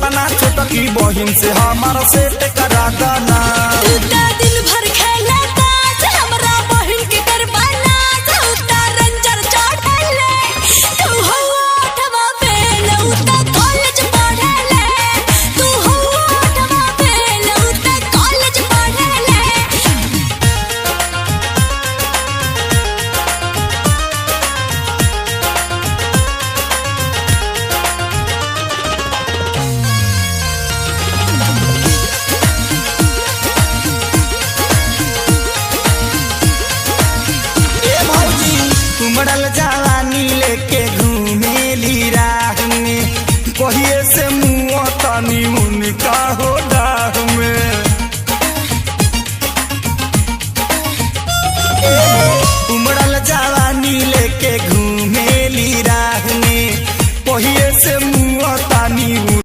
अपना छोटकी बहिन से हमारा सेट करा दाना। दिन भर खेले ताश हमरा बहिन के गरबाना उता रंजर चढ़ले तू हो आठवा फेल उता कॉलेज पढ़ले तू हो आठवा फेल उता कॉलेज पढ़ले। उमड़ल जवानी लेके घूमेली राह में कहिए से मुँह तनी उनका हो डाह में।